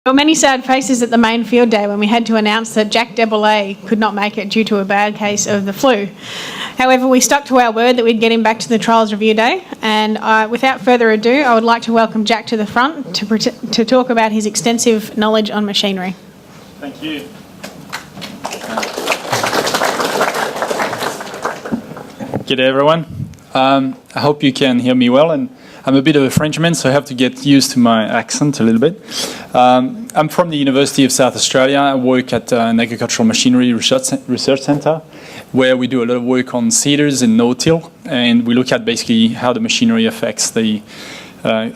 There were many sad faces at the main field day when we had to announce that Jack Desbiolles could not make it due to a bad case of the flu. However, we stuck to our word that we'd get him back to the trials review day, and without further ado, I would like to welcome Jack to the front to talk about his extensive knowledge on machinery. Thank you. G'day everyone. I hope you can hear me well, and I'm a bit of a Frenchman, so I have to get used to my accent a little bit. I'm from the University of South Australia. I work at an agricultural machinery research centre where we do a lot of work on seeders and no-till, and we look at basically how the machinery affects the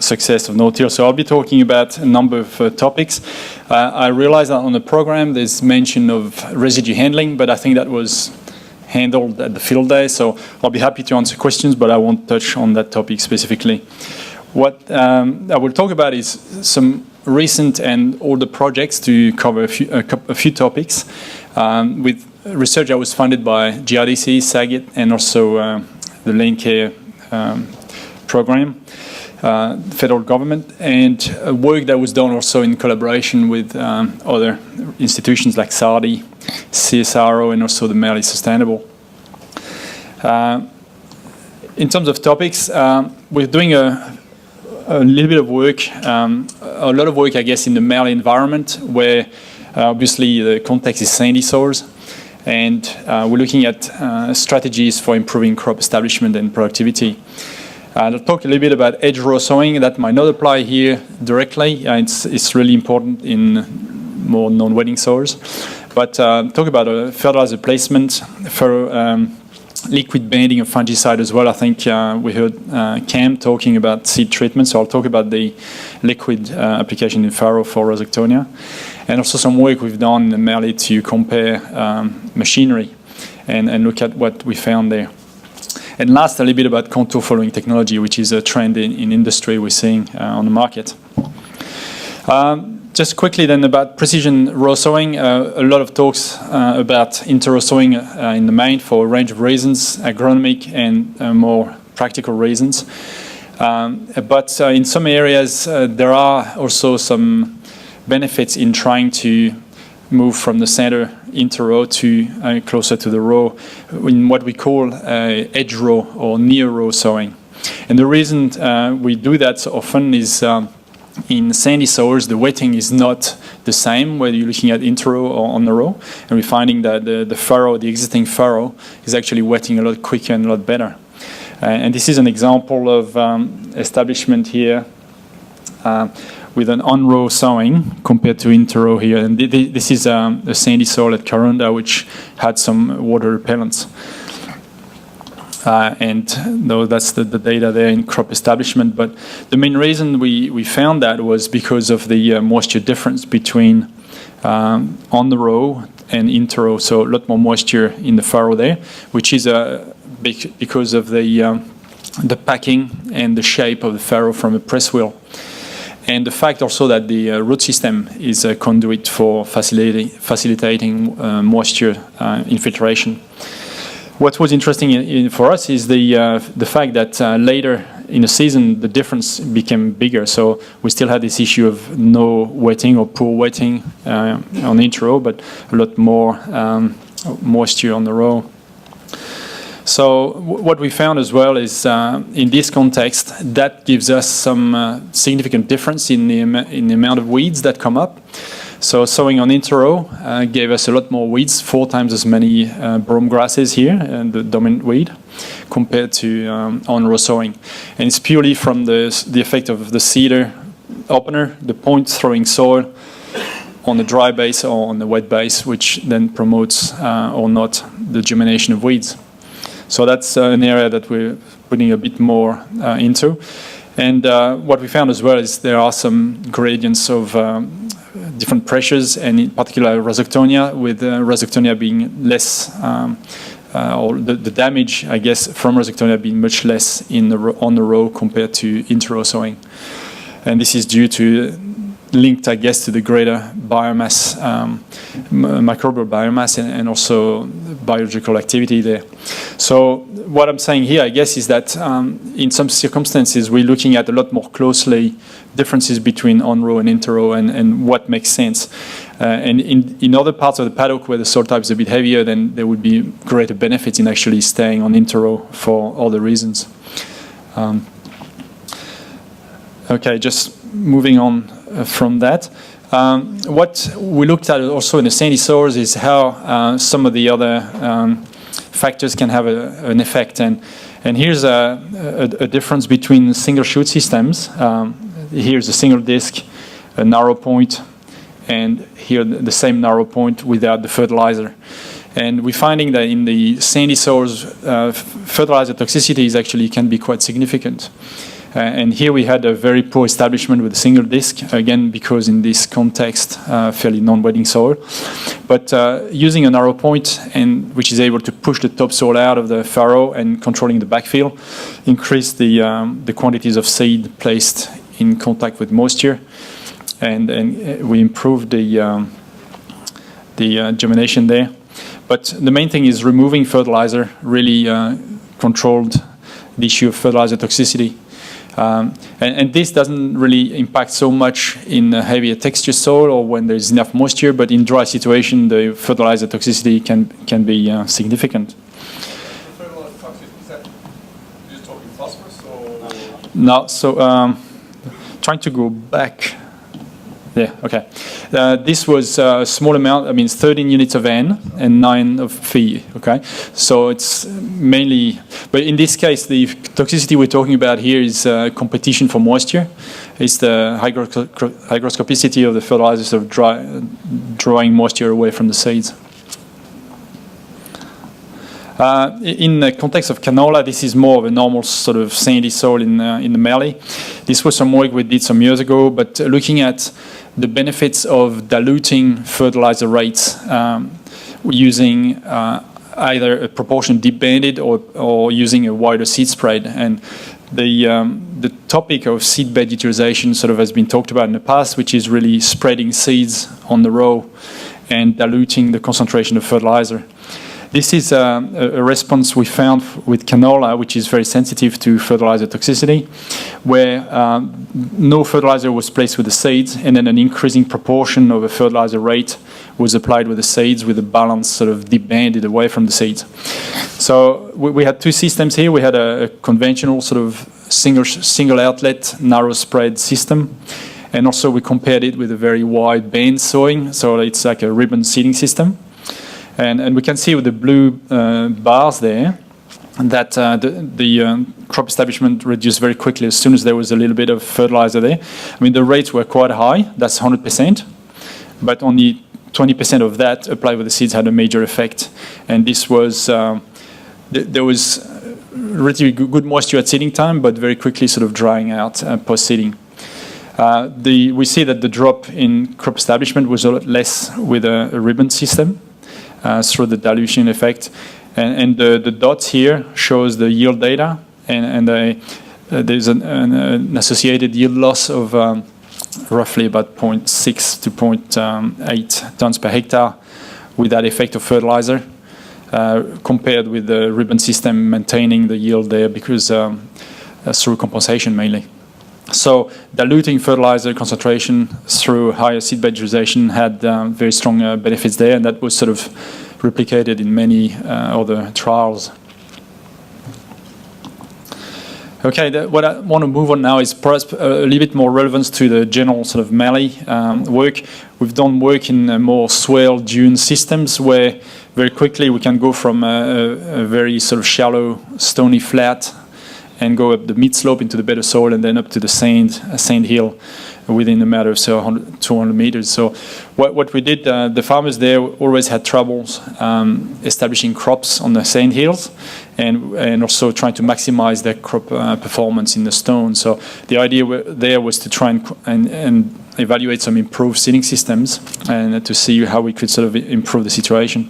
success of no-till. So I'll be talking about a number of topics. I realize that on the program there's mention of residue handling, but I think that was handled at the field day, so I'll be happy to answer questions, but I won't touch on that topic specifically. What I will talk about is some recent and older projects to cover a few topics with research that was funded by GRDC, SAGIT, and also the Lane Care program, federal government, and work that was done also in collaboration with other institutions like SARDI, CSRO, and also the Barley Sustainable. In terms of topics, we're doing a little bit of work, a lot of work, I guess, in the Barley environment, where obviously the context is sandy soils, and we're looking at strategies for improving crop establishment and productivity. I'll talk a little bit about edge row sowing. That might not apply here directly. It's really important in more non-wetting soils. But talk about fertilizer placement, liquid banding of fungicide as well. I think we heard Cam talking about seed treatment, so I'll talk about the liquid application in farrow for rhizoctonia. And also some work we've done in Barley to compare machinery and look at what we found there. And last, a little bit about contour following technology, which is a trend in industry we're seeing on the market. Just quickly then about precision row sowing. A lot of talks about inter-row sowing in the main for a range of reasons, agronomic and more practical reasons. But in some areas, there are also some benefits in trying to move from the center inter-row to closer to the row in what we call edge row or near row sowing. And the reason we do that so often is in sandy soils, the wetting is not the same whether you're looking at inter-row or on the row, and we're finding that the furrow, the existing furrow, is actually wetting a lot quicker and a lot better. And this is an example of establishment here with an on-row sowing compared to inter-row here. And this is a sandy soil at Karonda, which had some water repellents. That's the data there in crop establishment. But the main reason we found that was because of the moisture difference between on the row and inter-row. So a lot more moisture in the furrow there, which is because of the packing and the shape of the furrow from a press wheel. And the fact also that the root system is a conduit for facilitating moisture infiltration. What was interesting for us is the fact that later in the season the difference became bigger. So we still had this issue of no wetting or poor wetting on the inter-row, but a lot more moisture on the row. So what we found as well is in this context that gives us some significant difference in the amount of weeds that come up. So sowing on inter-row gave us a lot more weeds, 4 times as many brome grasses here, and the dominant weed, compared to on-row sowing. And it's purely from the effect of the seeder opener, the point throwing soil on the dry base or on the wet base, which then promotes or not the germination of weeds. So that's an area that we're putting a bit more into. And what we found as well is there are some gradients of different pressures, and in particular rhizoctonia, with rhizoctonia being less, or the damage, I guess, from rhizoctonia being much less on the row compared to inter-row sowing. And this is due to linked, I guess, to the greater biomass, microbial biomass, and also biological activity there. So what I'm saying here, I guess, is that in some circumstances, we're looking at a lot more closely differences between on-row and inter-row and what makes sense. And in other parts of the paddock where the soil type is a bit heavier, then there would be greater benefits in actually staying on inter-row for other reasons. Okay, just moving on from that. What we looked at also in the sandy soils is how some of the other factors can have an effect. And here's a difference between single shoot systems. Here's a single disc, a narrow point, and here the same narrow point without the fertilizer. And we're finding that in the sandy soils, fertilizer toxicity actually can be quite significant. And here we had a very poor establishment with a single disc, again, because in this context, fairly non-wetting soil. But using a narrow point, which is able to push the topsoil out of the furrow and controlling the backfill, increased the quantities of seed placed in contact with moisture. And we improved the germination there. But the main thing is removing fertilizer really controlled the issue of fertilizer toxicity. And this doesn't really impact so much in a heavier texture soil or when there's enough moisture, but in dry situation, the fertilizer toxicity can be significant. Fertilizer toxicity, is that just talking phosphorus or? No, so trying to go back. Yeah, okay. This was a small amount, I mean, it's 13 units of N and 9 of Phi, okay? So it's mainly, but in this case, the toxicity we're talking about here is competition for moisture. It's the hygroscopicity of the fertilizers of drawing moisture away from the seeds. In the context of canola, this is more of a normal sort of sandy soil in the Mallee. This was some work we did some years ago, but looking at the benefits of diluting fertilizer rates using either a proportion deep banded or using a wider seed spread. And the topic of seed bed utilization sort of has been talked about in the past, which is really spreading seeds on the row and diluting the concentration of fertilizer. This is a response we found with canola, which is very sensitive to fertilizer toxicity, where no fertilizer was placed with the seeds, and then an increasing proportion of a fertilizer rate was applied with the seeds, with a balance sort of deep banded away from the seeds. So we had two systems here. We had a conventional sort of single outlet, narrow spread system, and also we compared it with a very wide band sowing, so it's like a ribbon seeding system. And we can see with the blue bars there that the crop establishment reduced very quickly as soon as there was a little bit of fertilizer there. I mean, the rates were quite high, that's 100%, but only 20% of that applied with the seeds had a major effect. And this was, there was relatively good moisture at seeding time, but very quickly sort of drying out post-seeding. We see that the drop in crop establishment was a lot less with a ribbon system. Through the dilution effect, and the dots here shows the yield data, and there's an associated yield loss of roughly about 0.6 to 0.8 tons per hectare with that effect of fertilizer, compared with the ribbon system maintaining the yield there because through compensation mainly. So diluting fertilizer concentration through higher seedbed utilization had very strong benefits there, and that was sort of replicated in many other trials. Okay, what I want to move on now is perhaps a little bit more relevance to the general sort of Mallee work. We've done work in more swale dune systems where very quickly we can go from a very sort of shallow stony flat and go up the mid-slope into the better soil and then up to the sand hill within a matter of 200 meters. So what we did, the farmers there always had troubles establishing crops on the sand hills and also trying to maximize their crop performance in the stone. So the idea there was to try and evaluate some improved seeding systems and to see how we could sort of improve the situation.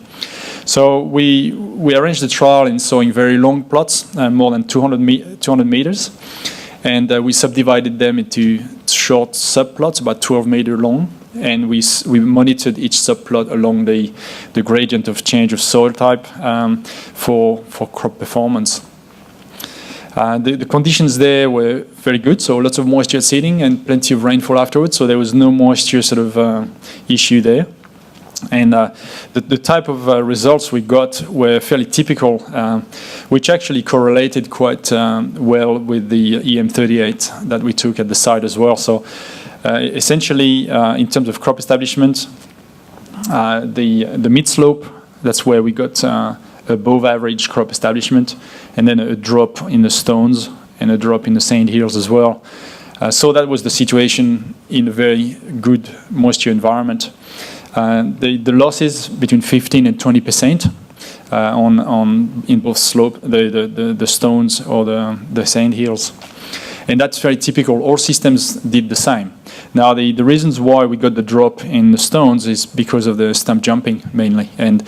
So we arranged the trial in sowing very long plots, more than 200 meters. And we subdivided them into short subplots, about 12 meter long. And we monitored each subplot along the gradient of change of soil type for crop performance. The conditions there were very good, so lots of moisture at seeding and plenty of rainfall afterwards, so there was no moisture sort of issue there. And the type of results we got were fairly typical, which actually correlated quite well with the EM38 that we took at the site as well. So essentially, in terms of crop establishment, the mid-slope, that's where we got above average crop establishment, and then a drop in the stones and a drop in the sand hills as well. So that was the situation in a very good moisture environment. The losses between 15 and 20% in both slope, the stones or the sand hills. And that's very typical. All systems did the same. Now, the reasons why we got the drop in the stones is because of the stump jumping mainly. And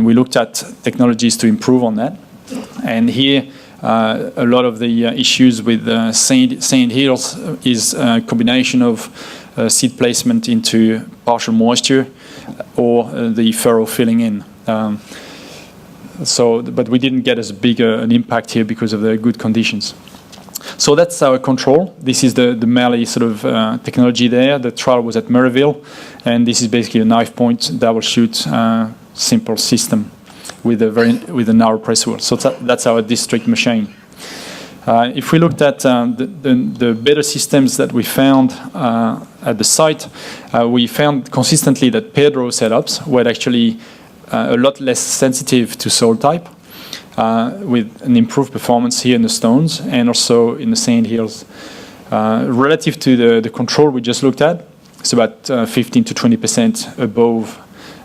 we looked at technologies to improve on that. And here, a lot of the issues with sand hills is a combination of seed placement into partial moisture or the furrow filling in. But we didn't get as big an impact here because of the good conditions. So that's our control. This is the Barley sort of technology there. The trial was at Murrayville, and this is basically a knife point double shoot simple system with a narrow press wheel. So that's our district machine. If we looked at the better systems that we found at the site, we found consistently that paired row setups were actually a lot less sensitive to soil type, with an improved performance here in the stones and also in the sand hills. Relative to the control we just looked at, it's about 15 to 20% above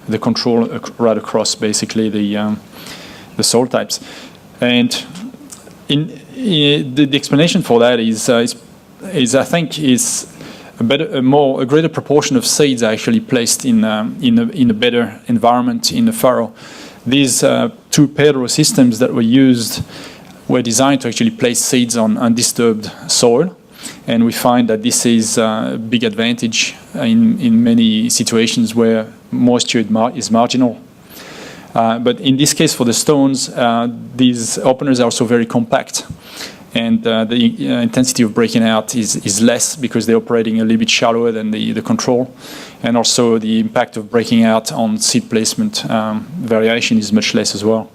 the control right across basically the soil types. And the explanation for that is I think a greater proportion of seeds are actually placed in a better environment in the furrow. These two paired row systems that were used were designed to actually place seeds on undisturbed soil, and we find that this is a big advantage in many situations where moisture is marginal. But in this case, for the stones, these openers are also very compact, and the intensity of breaking out is less because they're operating a little bit shallower than the control, and also the impact of breaking out on seed placement variation is much less as well.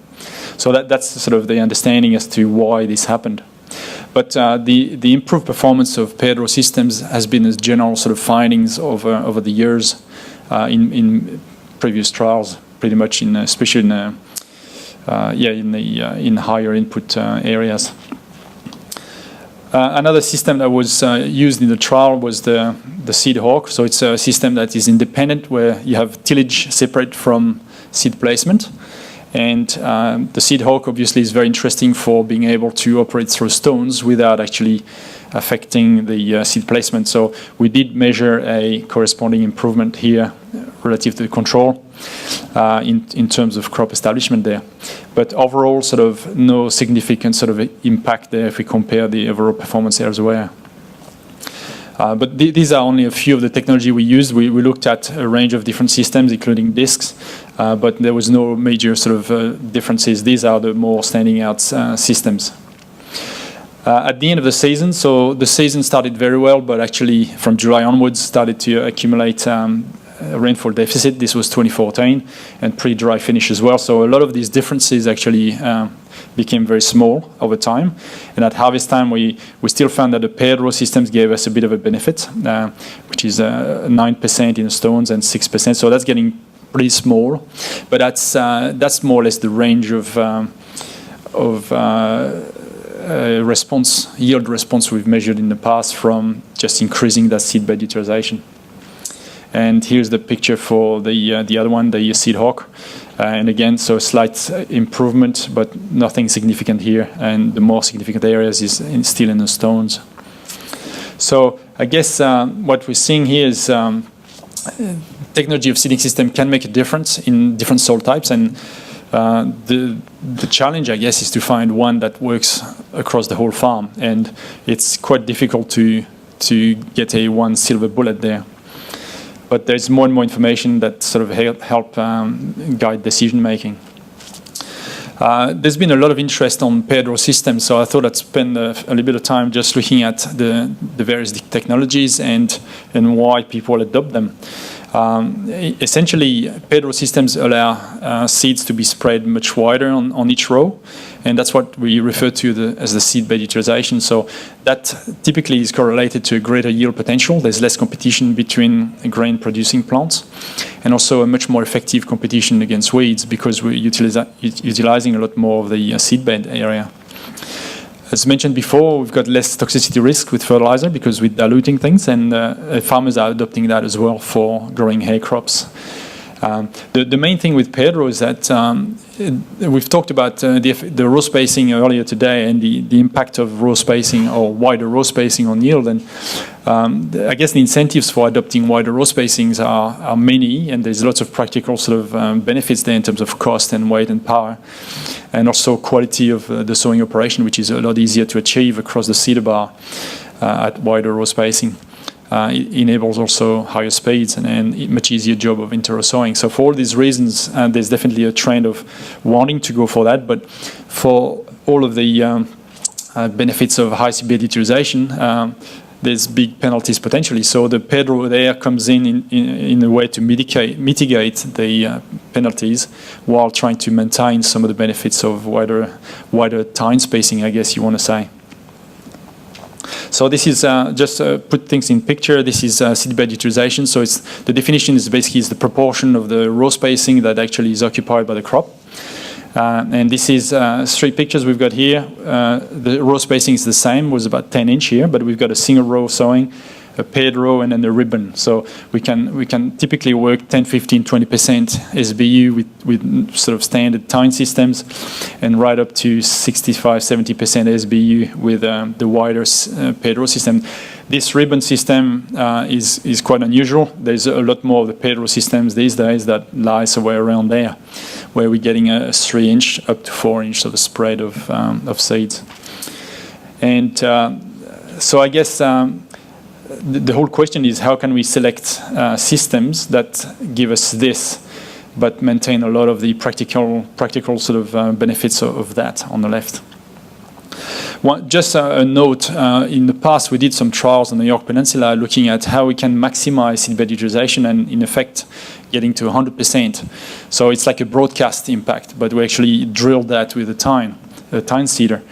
So that's sort of the understanding as to why this happened. But the improved performance of paired row systems has been a general sort of findings over the years in previous trials, pretty much especially in higher input areas. Another system that was used in the trial was the seed hawk. So it's a system that is independent, where you have tillage separate from seed placement. And the seed hawk obviously is very interesting for being able to operate through stones without actually affecting the seed placement. So we did measure a corresponding improvement here relative to the control in terms of crop establishment there. But overall, sort of no significant sort of impact there if we compare the overall performance elsewhere. But these are only a few of the technology we used. We looked at a range of different systems, including discs, but there was no major sort of differences. These are the more standing out systems. At the end of the season, so the season started very well, but actually from July onwards started to accumulate a rainfall deficit. This was 2014, and pretty dry finish as well. So a lot of these differences actually became very small over time. And at harvest time, we still found that the paired row systems gave us a bit of a benefit, which is 9% in the stones and 6%. So that's getting pretty small, but that's more or less the range of yield response we've measured in the past from just increasing that seed bed utilization. And here's the picture for the other one, the seed hawk. And again, so a slight improvement, but nothing significant here. And the more significant areas is still in the stones. So I guess what we're seeing here is technology of seeding system can make a difference in different soil types. And The challenge, I guess, is to find one that works across the whole farm, and it's quite difficult to get a one silver bullet there. But there's more and more information that sort of help guide decision making. There's been a lot of interest on paired row systems, so I thought I'd spend a little bit of time just looking at the various technologies and why people adopt them. Essentially, paired row systems allow seeds to be spread much wider on each row, and that's what we refer to as the seed bed utilization. So that typically is correlated to a greater yield potential. There's less competition between grain-producing plants, and also a much more effective competition against weeds because we're utilizing a lot more of the seed bed area. As mentioned before, we've got less toxicity risk with fertilizer because we're diluting things, and farmers are adopting that as well for growing hay crops. The main thing with paired row is that we've talked about the row spacing earlier today and the impact of row spacing or wider row spacing on yield. And I guess the incentives for adopting wider row spacings are many, and there's lots of practical sort of benefits there in terms of cost and weight and power, and also quality of the sowing operation, which is a lot easier to achieve across the seeder bar at wider row spacing. It enables also higher speeds and a much easier job of inter-row sowing. So for all these reasons, there's definitely a trend of wanting to go for that. But for all of the benefits of high seed bed utilization, there's big penalties potentially. So the paired row there comes in a way to mitigate the penalties while trying to maintain some of the benefits of wider tine spacing, I guess you want to say. So this is just put things in picture. This is seed bed utilization. So the definition is basically the proportion of the row spacing that actually is occupied by the crop. And this is 3 pictures we've got here. The row spacing is the same, was about 10 inch here, but we've got a single row sowing, a paired row, and then a ribbon. So we can typically work 10, 15, 20% SBU with sort of standard tine systems, and right up to 65, 70% SBU with the wider paired row system. This ribbon system is quite unusual. There's a lot more of the paired row systems these days that lie somewhere around there, where we're getting a 3 inch up to 4 inch of a spread of seeds. And so I guess the whole question is how can we select systems that give us this, but maintain a lot of the practical sort of benefits of that on the left. Just a note, in the past we did some trials on the York Peninsula looking at how we can maximize seed bed utilization and in effect getting to 100%. So it's like a broadcast impact, but we actually drilled that with a tine seeder.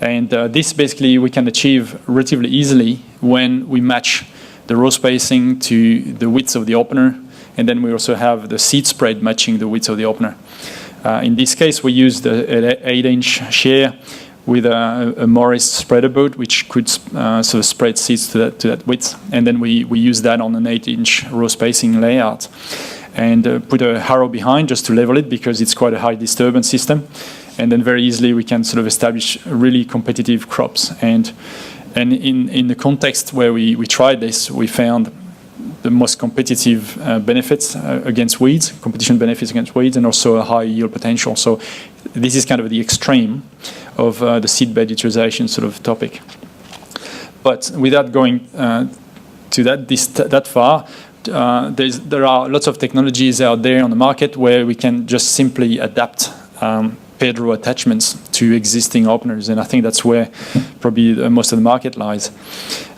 And this basically we can achieve relatively easily when we match the row spacing to the width of the opener, and then we also have the seed spread matching the width of the opener. In this case, we used an 8-inch shear with a Morris spreader boat, which could sort of spread seeds to that width, and then we use that on an 8-inch row spacing layout, and put a harrow behind just to level it because it's quite a high disturbance system. And then very easily we can sort of establish really competitive crops. And in the context where we tried this, we found the most competitive benefits against weeds, competition benefits against weeds, and also a high yield potential. So this is kind of the extreme of the seed bed utilization sort of topic. But without going to that far, there are lots of technologies out there on the market where we can just simply adapt paired row attachments to existing openers, and I think that's where probably most of the market lies.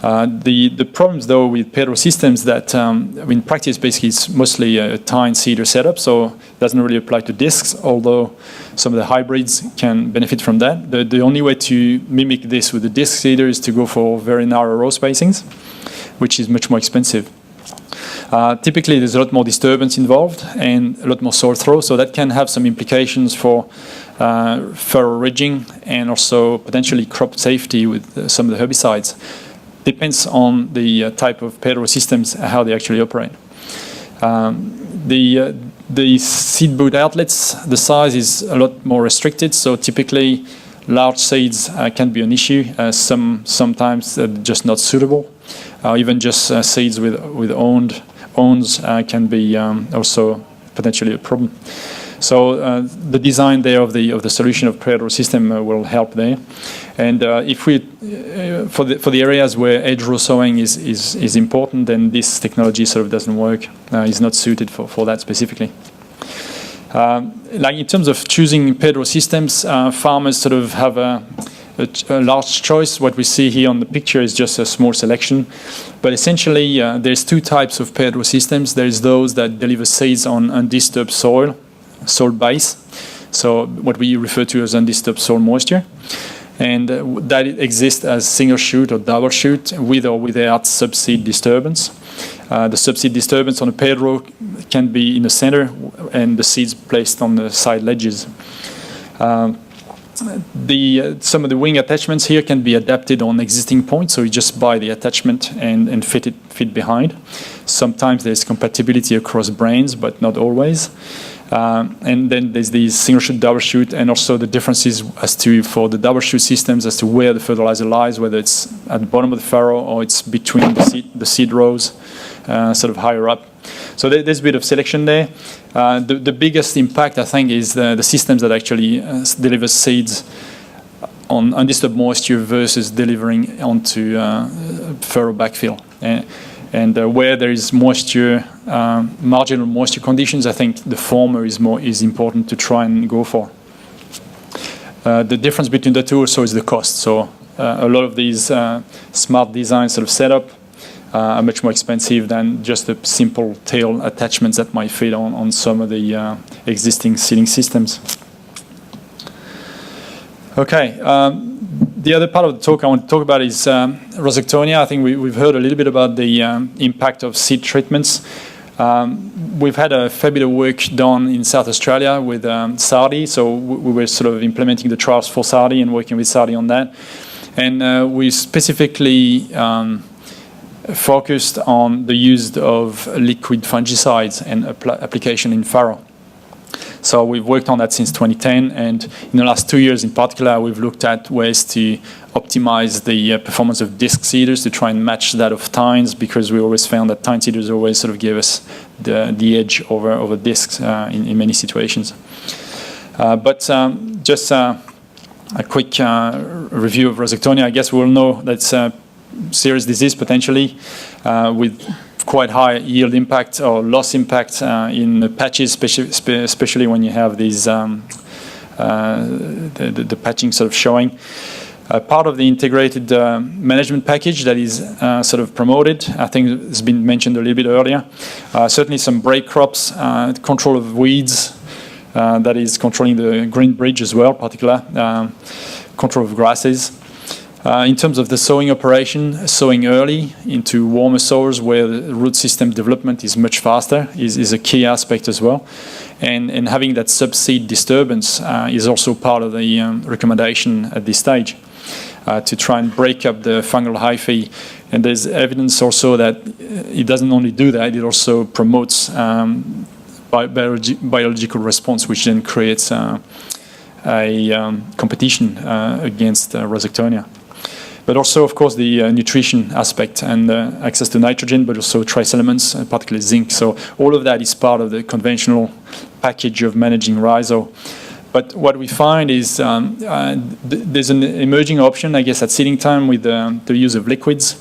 The problems though with paired row systems that in practice basically it's mostly a tine seeder setup, so it doesn't really apply to discs, although some of the hybrids can benefit from that. The only way to mimic this with the disc seeder is to go for very narrow row spacings, which is much more expensive. Typically there's a lot more disturbance involved and a lot more soil throw, so that can have some implications for furrow ridging and also potentially crop safety with some of the herbicides. Depends on the type of paired row systems, how they actually operate. The seed boot outlets, the size is a lot more restricted, so typically large seeds can be an issue. Sometimes they're just not suitable. Even just seeds with awns can be also potentially a problem. So the design there of the solution of predatory system will help there. And if we for the areas where edge row sowing is important, then this technology sort of doesn't work. Is not suited for that specifically. Like in terms of choosing predatory systems, farmers sort of have a large choice. What we see here on the picture is just a small selection. But essentially, there's two types of predatory systems. There's those that deliver seeds on undisturbed soil base. So what we refer to as undisturbed soil moisture. And that exists as single shoot or double shoot with or without subseed disturbance. The subseed disturbance on a paired row can be in the center and the seeds placed on the side ledges. Some of the wing attachments here can be adapted on existing points, so you just buy the attachment and fit behind. Sometimes there's compatibility across brands, but not always. And then there's these single shoot, double shoot, and also the differences as to for the double shoot systems as to where the fertilizer lies, whether it's at the bottom of the furrow or it's between the seed rows, sort of higher up. So there's a bit of selection there. The biggest impact, I think, is the systems that actually deliver seeds on undisturbed moisture versus delivering onto furrow backfill. And where there is moisture, marginal moisture conditions, I think the former is important to try and go for. The difference between the two also is the cost. So a lot of these smart design sort of setup are much more expensive than just the simple tail attachments that might fit on some of the existing seeding systems. Okay. The other part of the talk I want to talk about is rhizoctonia. I think we've heard a little bit about the impact of seed treatments. We've had a fair bit of work done in South Australia with Saudi, so we were sort of implementing the trials for Saudi and working with Saudi on that. And we specifically focused on the use of liquid fungicides and application in furrow. So we've worked on that since 2010, and in the last 2 years in particular, we've looked at ways to optimize the performance of disc seeders to try and match that of tines, because we always found that tine seeders always sort of gave us the edge over discs in many situations. But just a quick review of rhizoctonia. I guess we all know that's a serious disease potentially with quite high yield impact or loss impact in the patches, especially when you have these the patching sort of showing. Part of the integrated management package that is sort of promoted, I think it's been mentioned a little bit earlier. Certainly some break crops, control of weeds, that is controlling the green bridge as well, particular control of grasses. In terms of the sowing operation, sowing early into warmer soils where the root system development is much faster is a key aspect as well. And having that subseed disturbance is also part of the recommendation at this stage to try and break up the fungal hyphae. And there's evidence also that it doesn't only do that, it also promotes biological response, which then creates a competition against rhizoctonia. But also, of course, the nutrition aspect and access to nitrogen, but also trace elements, particularly zinc. So all of that is part of the conventional package of managing rhizo. But what we find is there's an emerging option, I guess, at seeding time with the use of liquids.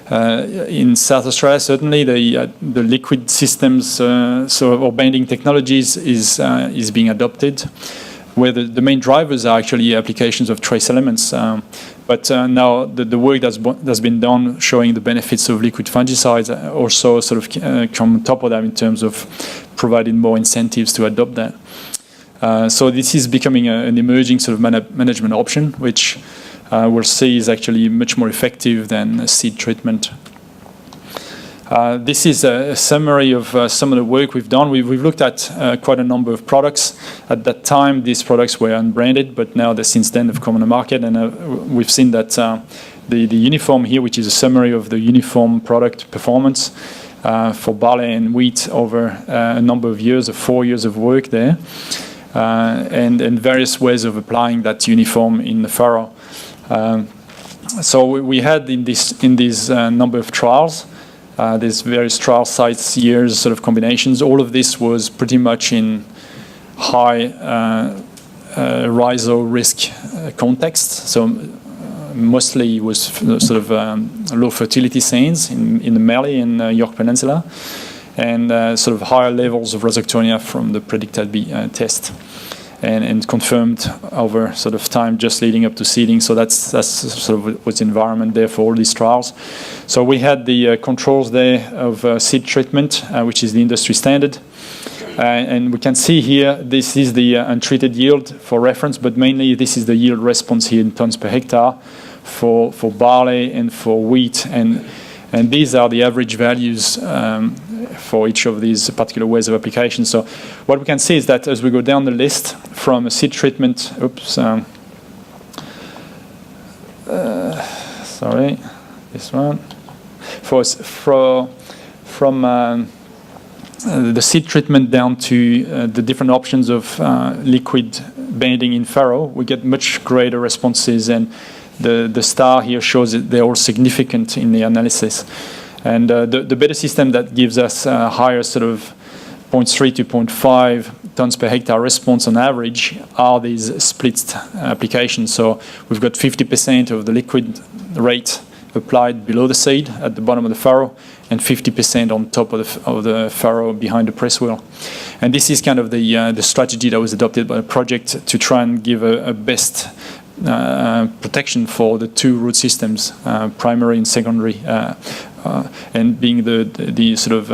In South Australia, certainly, the liquid systems or banding technologies is being adopted, where the main drivers are actually applications of trace elements. But now the work that's been done showing the benefits of liquid fungicides also sort of come on top of that in terms of providing more incentives to adopt that. So this is becoming an emerging sort of management option, which we'll see is actually much more effective than seed treatment. This is a summary of some of the work we've done. We've looked at quite a number of products. At that time, these products were unbranded, but now since then they've come on the market, and we've seen that the uniform here, which is a summary of the uniform product performance for barley and wheat over a number of years, 4 years of work there, and various ways of applying that uniform in the furrow. So we had in these number of trials. There's various trial sites, years, sort of combinations. All of this was pretty much in high rhizo risk context. So mostly it was sort of low fertility sands in the Mallee and York Peninsula, and sort of higher levels of rhizoctonia from the predicted test, and confirmed over sort of time just leading up to seeding. So that's sort of what's the environment there for all these trials. So we had the controls there of seed treatment, which is the industry standard. And we can see here, this is the untreated yield for reference, but mainly this is the yield response here in tons per hectare for barley and for wheat. And these are the average values for each of these particular ways of application. So what we can see is that as we go down the list from a seed treatment, sorry, this one, from the seed treatment down to the different options of liquid banding in farrow, we get much greater responses, and the star here shows that they're all significant in the analysis. And the better system that gives us higher sort of 0.3 to 0.5 tons per hectare response on average are these split applications. So we've got 50% of the liquid rate applied below the seed at the bottom of the farrow, and 50% on top of the farrow behind the press wheel. And this is kind of the strategy that was adopted by the project to try and give a best protection for the two root systems, primary and secondary, and being the sort of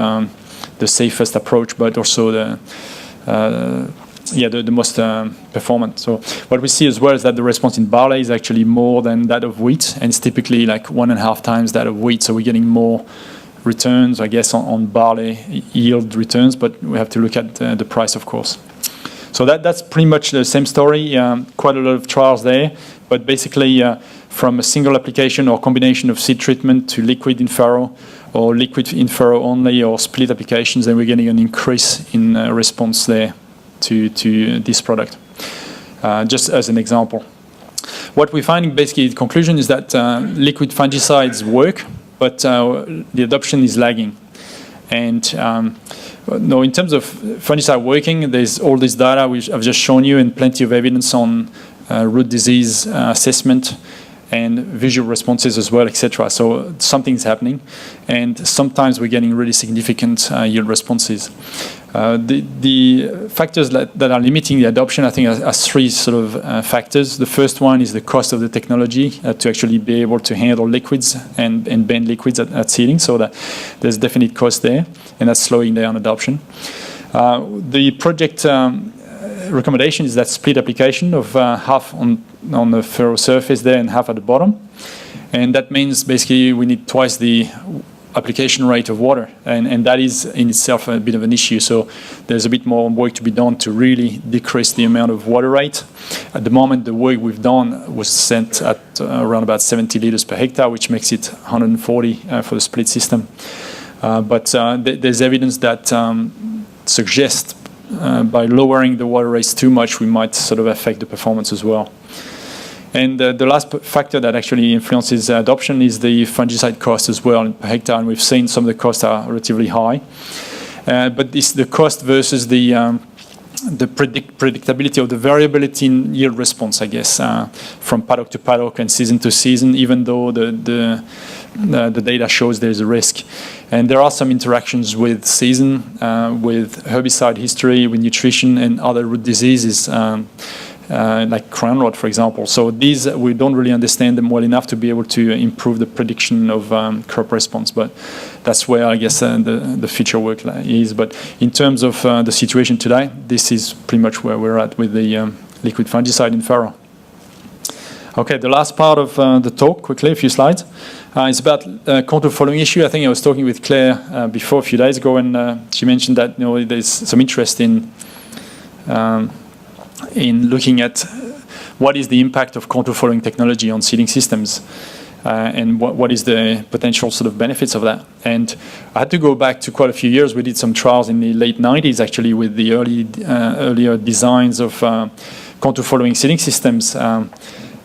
the safest approach, but also the most performant. So what we see as well is that the response in barley is actually more than that of wheat, and it's typically like 1.5 times that of wheat. So we're getting more returns, I guess, on barley yield returns, but we have to look at the price, of course. So that's pretty much the same story. Quite a lot of trials there, but basically from a single application or combination of seed treatment to liquid in farrow, or liquid in farrow only, or split applications, then we're getting an increase in response there to this product. Just as an example. What we find basically the conclusion is that liquid fungicides work, but the adoption is lagging. And no, in terms of fungicide working, there's all this data which I've just shown you, and plenty of evidence on root disease assessment and visual responses as well, etc. So something's happening, and sometimes we're getting really significant yield responses. The factors that are limiting the adoption, I think, are three sort of factors. The first one is the cost of the technology to actually be able to handle liquids and bend liquids at seeding, so that there's definite cost there, and that's slowing down adoption. The project recommendation is that split application of half on the farrow surface there and half at the bottom, and that means basically we need twice the application rate of water, and that is in itself a bit of an issue. So there's a bit more work to be done to really decrease the amount of water rate. At the moment, the work we've done was set at around about 70 liters per hectare, which makes it 140 for the split system. But there's evidence that suggests by lowering the water rates too much, we might sort of affect the performance as well. And the last factor that actually influences adoption is the fungicide cost as well per hectare, and we've seen some of the costs are relatively high. But it's the cost versus the predictability of the variability in yield response, I guess, from paddock to paddock and season to season, even though the data shows there's a risk. And there are some interactions with season, with herbicide history, with nutrition and other root diseases, like crown rot, for example. So these, we don't really understand them well enough to be able to improve the prediction of crop response, but that's where I guess the future work is. But in terms of the situation today, this is pretty much where we're at with the liquid fungicide in farrow. Okay, the last part of the talk, quickly, a few slides. It's about contour following issue. I think I was talking with Claire before a few days ago, and she mentioned that there's some interest in looking at what is the impact of contour following technology on seeding systems, and what is the potential sort of benefits of that. And I had to go back to quite a few years. We did some trials in the late 90s actually with the earlier designs of contour following seeding systems.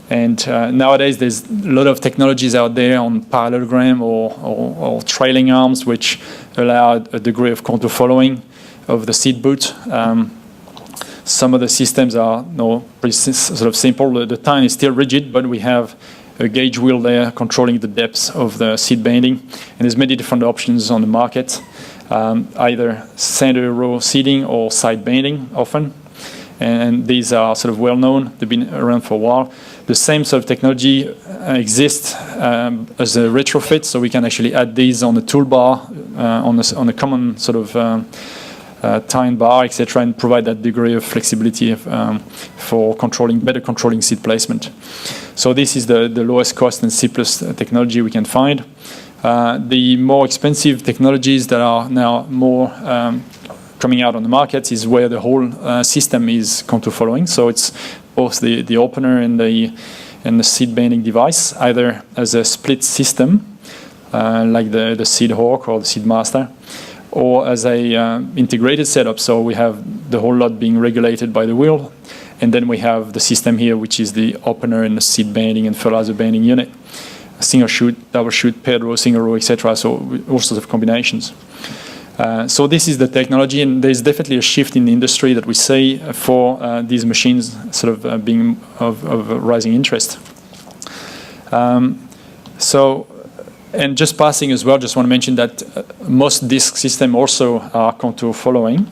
And nowadays there's a lot of technologies out there on parallelogram or trailing arms which allow a degree of contour following of the seed boot. Some of the systems are pretty sort of simple. The tine is still rigid, but we have a gauge wheel there controlling the depth of the seed bending. And there's many different options on the market, either center row seeding or side bending often. And these are sort of well known. They've been around for a while. The same sort of technology exists as a retrofit, so we can actually add these on the toolbar, on a common sort of tine bar, etc., and provide that degree of flexibility for better controlling seed placement. So this is the lowest cost and simplest technology we can find. The more expensive technologies that are now more coming out on the market is where the whole system is contour following. So it's both the opener and the seed bending device, either as a split system, like the Seed Hawk or the Seed Master, or as a integrated setup. So we have the whole lot being regulated by the wheel, and then we have the system here, which is the opener and the seed bending and fertilizer bending unit. Single shoot, double shoot, paired row, single row, etc. So all sorts of combinations. So this is the technology, and there's definitely a shift in the industry that we see for these machines sort of being of rising interest. And just passing as well, just want to mention that most disc systems also are contour following.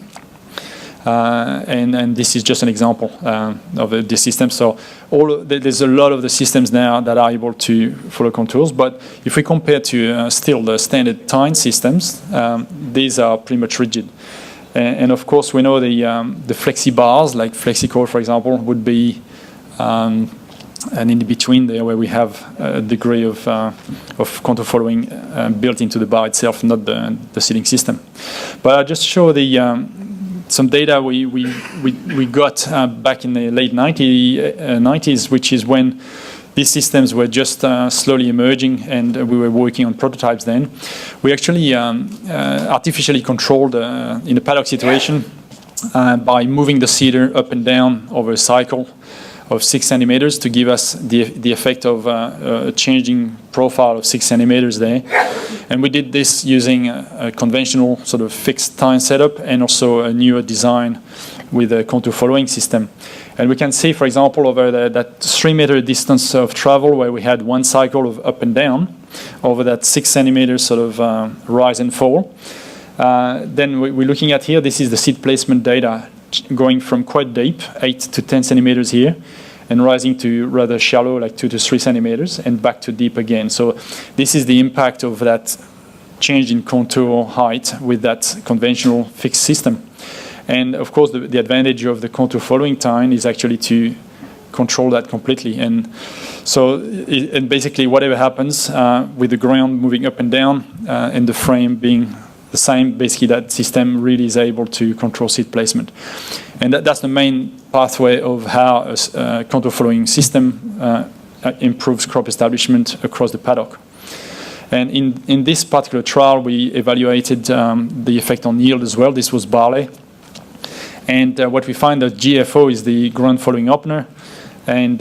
And this is just an example of the system. So there's a lot of the systems now that are able to follow contours. But if we compare to still the standard tine systems, these are pretty much rigid. And of course, we know the flexi bars, like FlexiCore, for example, would be an in-between there where we have a degree of contour following built into the bar itself, not the seeding system. But I'll just show some data we got back in the late 90s, which is when these systems were just slowly emerging, and we were working on prototypes then. We actually artificially controlled in a paddock situation by moving the seeder up and down over a cycle of 6 centimeters to give us the effect of a changing profile of 6 centimeters there. And we did this using a conventional sort of fixed tine setup and also a newer design with a contour following system. And we can see, for example, over that 3-meter distance of travel where we had one cycle of up and down over that 6 centimeters sort of rise and fall. Then we're looking at here, this is the seed placement data going from quite deep, 8 to 10 centimeters here, and rising to rather shallow, like 2 to 3 centimeters, and back to deep again. So this is the impact of that change in contour height with that conventional fixed system. And of course, the advantage of the contour following tine is actually to control that completely. And so, and basically whatever happens with the ground moving up and down and the frame being the same, basically that system really is able to control seed placement. And that's the main pathway of how a contour following system improves crop establishment across the paddock. And in this particular trial, we evaluated the effect on yield as well. This was barley. And what we find that GFO is the ground following opener. And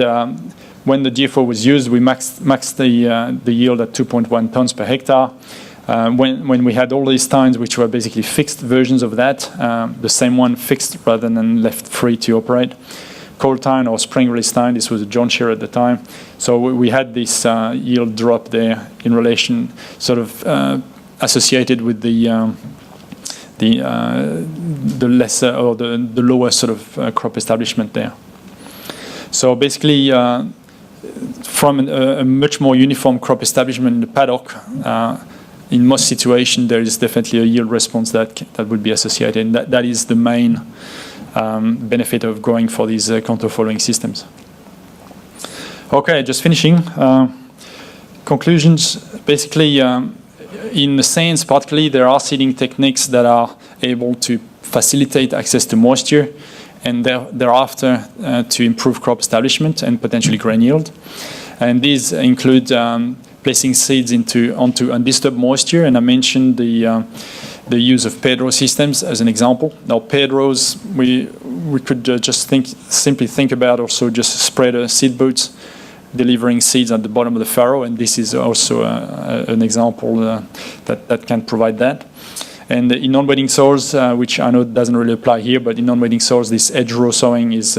when the GFO was used, we maxed the yield at 2.1 tons per hectare. When we had all these tines, which were basically fixed versions of that, the same one fixed rather than left free to operate. Cold tine or spring release tine, this was a John Shearer at the time. So we had this yield drop there in relation, sort of associated with the lesser or the lower sort of crop establishment there. So basically, from a much more uniform crop establishment in the paddock, in most situations, there is definitely a yield response that would be associated. And that is the main benefit of going for these contour following systems. Okay, just finishing. Conclusions. Basically, in the sands particularly, there are seeding techniques that are able to facilitate access to moisture and thereafter to improve crop establishment and potentially grain yield. And these include placing seeds onto undisturbed moisture, and I mentioned the use of paired row systems as an example. Now, paired rows, we could just simply think about also just spread seed boots, delivering seeds at the bottom of the furrow, and this is also an example that can provide that. And in non-wading soils, which I know doesn't really apply here, but in non-wading soils, this edge row sowing is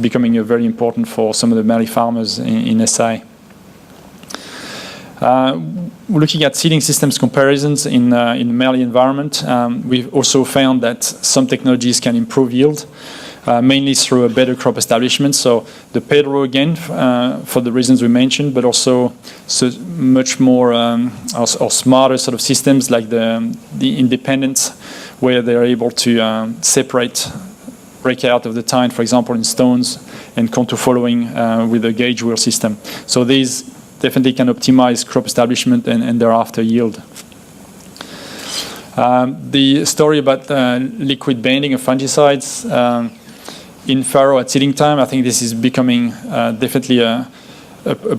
becoming very important for some of the mallee farmers in SA. We're looking at seeding systems comparisons in the mallee environment. We've also found that some technologies can improve yield, mainly through a better crop establishment. So the paid row again, for the reasons we mentioned, but also much more or smarter sort of systems like the independence, where they're able to separate, break out of the tine, for example, in stones, and contour following with a gauge wheel system. So these definitely can optimize crop establishment and thereafter yield. The story about liquid banding of fungicides in farrow at seeding time, I think this is becoming definitely a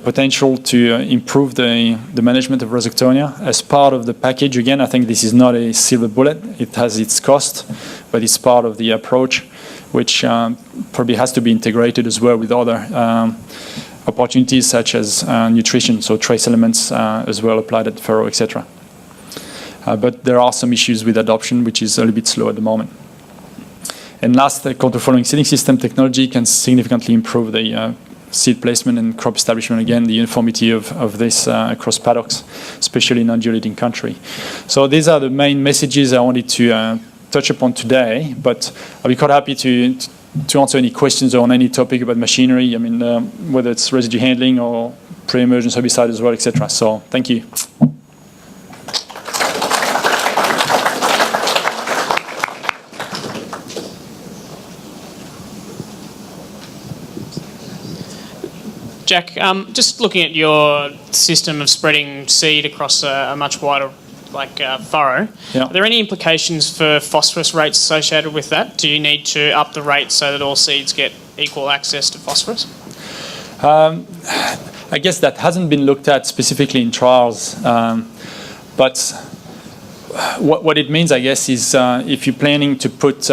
potential to improve the management of rhizoctonia as part of the package. Again, I think this is not a silver bullet. It has its cost, but it's part of the approach, which probably has to be integrated as well with other opportunities such as nutrition, so trace elements as well applied at farrow, etc. But there are some issues with adoption, which is a little bit slow at the moment. And last, the contour following seeding system technology can significantly improve the seed placement and crop establishment. Again, the uniformity of this across paddocks, especially in undulating country. So these are the main messages I wanted to touch upon today, but I'll be quite happy to answer any questions on any topic about machinery. I mean, whether it's residue handling or pre-emergence herbicide as well, etc. So thank you. Jack, just looking at your system of spreading seed across a much wider furrow, Yeah. are there any implications for phosphorus rates associated with that? Do you need to up the rate so that all seeds get equal access to phosphorus? I guess that hasn't been looked at specifically in trials, but what it means, I guess, is if you're planning to put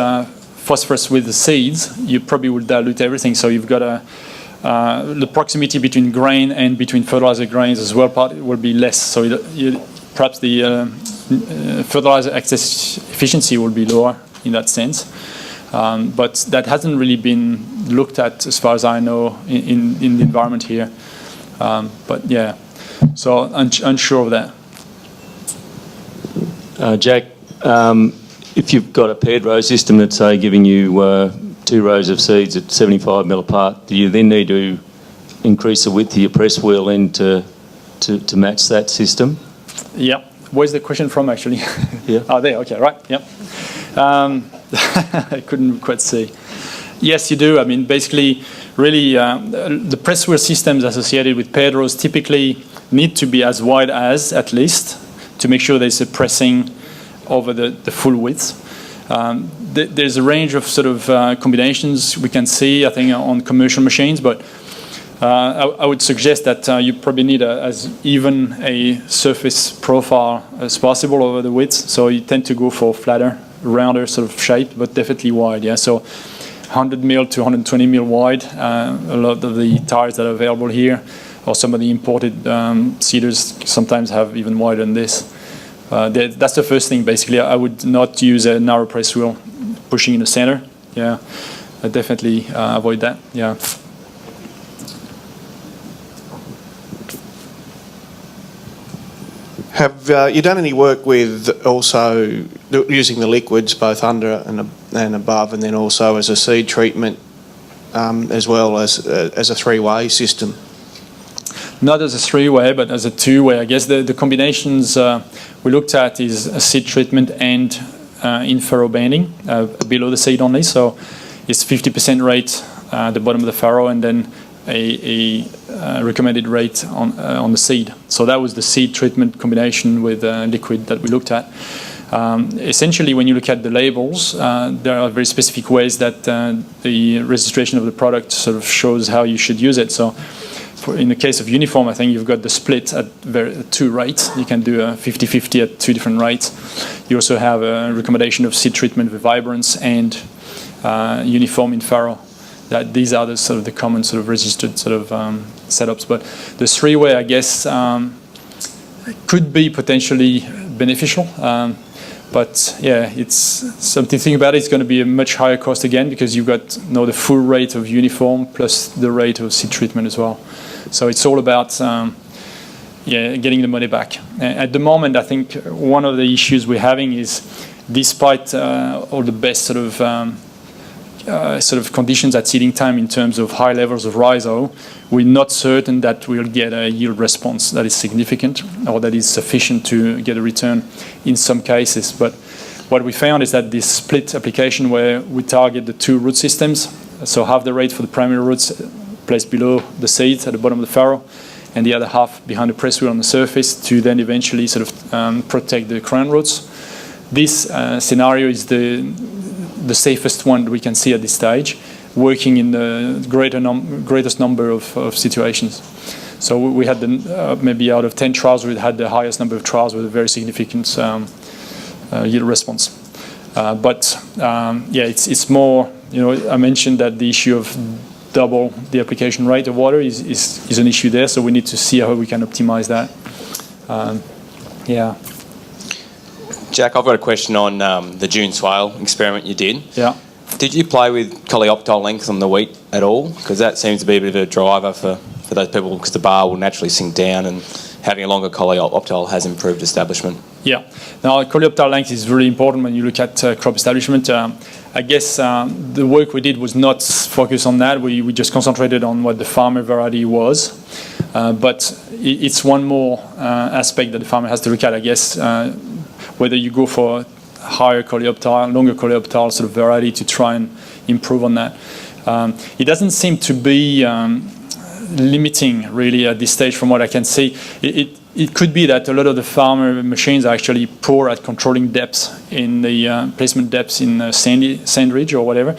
phosphorus with the seeds, you probably will dilute everything. So you've got the proximity between grain and between fertilizer grains as well will be less. So perhaps the fertilizer access efficiency will be lower in that sense. But that hasn't really been looked at as far as I know in the environment here. But yeah, so unsure of that. Jack, if you've got a paired row system that's, say, giving you 2 rows of seeds at 75 mil apart, do you then need to increase the width of your press wheel end to match that system? Yeah. Where's the question from, actually? Yeah. Oh, there. Okay, right. Yep. I couldn't quite see. Yes, you do. I mean, basically, really, the press wheel systems associated with paired rows typically need to be as wide as, at least, to make sure there's a pressing over the full width. There's a range of sort of combinations we can see, I think, on commercial machines, but I would suggest that you probably need as even a surface profile as possible over the width. So you tend to go for flatter, rounder sort of shape, but definitely wide. Yeah. So 100 mil to 120 mil wide. A lot of the tires that are available here, or some of the imported seeders, sometimes have even wider than this. That's the first thing. Basically, I would not use a narrow press wheel pushing in the center. Yeah, I definitely avoid that. Yeah. Have you done any work with also using the liquids both under and above, and then also as a seed treatment as well as a three-way system? Not as a three-way, but as a two-way. I guess the combinations we looked at is a seed treatment and in-furrow banding below the seed only. So it's 50% rate at the bottom of the furrow, and then a recommended rate on the seed. So that was the seed treatment combination with liquid that we looked at. Essentially, when you look at the labels, there are very specific ways that the registration of the product sort of shows how you should use it. So in the case of uniform, I think you've got the split at 2 rates. You can do a 50-50 at 2 different rates. You also have a recommendation of seed treatment with vibrance and uniform in furrow. That these are the sort of the common sort of registered sort of setups. But the three-way, I guess, could be potentially beneficial. But yeah, it's something to think about. It's going to be a much higher cost again because you've got the full rate of uniform plus the rate of seed treatment as well. So it's all about getting the money back. At the moment, I think one of the issues we're having is, despite all the best sort of conditions at seeding time in terms of high levels of rhizo, we're not certain that we'll get a yield response that is significant or that is sufficient to get a return in some cases. But what we found is that this split application where we target the two root systems, so half the rate for the primary roots placed below the seeds at the bottom of the farrow, and the other half behind the press wheel on the surface to then eventually sort of protect the crown roots. This scenario is the safest one we can see at this stage, working in the greatest number of situations. So we had maybe out of 10 trials, we had the highest number of trials with a very significant yield response. It's more, I mentioned that the issue of double the application rate of water is an issue there, so we need to see how we can optimize that. Jack, I've got a question on the dune swale experiment you did. Yeah. Did you play with coleoptile length on the wheat at all? Because that seems to be a bit of a driver for those people, because the bar will naturally sink down, and having a longer coleoptile has improved establishment. Yeah. Now, coleoptile length is really important when you look at crop establishment. I guess the work we did was not focused on that. We just concentrated on what the farmer variety was. But it's one more aspect that the farmer has to look at, I guess, whether you go for higher coleoptile, longer coleoptile sort of variety to try and improve on that. It doesn't seem to be limiting really at this stage from what I can see. It could be that a lot of the farmer machines are actually poor at controlling depths in the placement depths in sand ridge or whatever.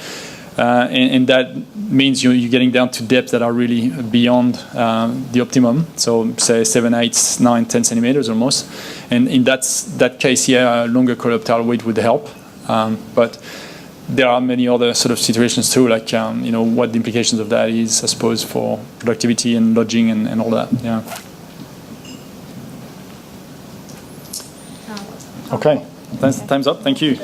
And that means you're getting down to depths that are really beyond the optimum. So say 7, 8, 9, 10 centimeters almost. And in that case, a longer coleoptile weight would help. But there are many other sort of situations too, like what the implications of that is, I suppose, for productivity and lodging and all that. Yeah. Okay. Time's up. Thank you.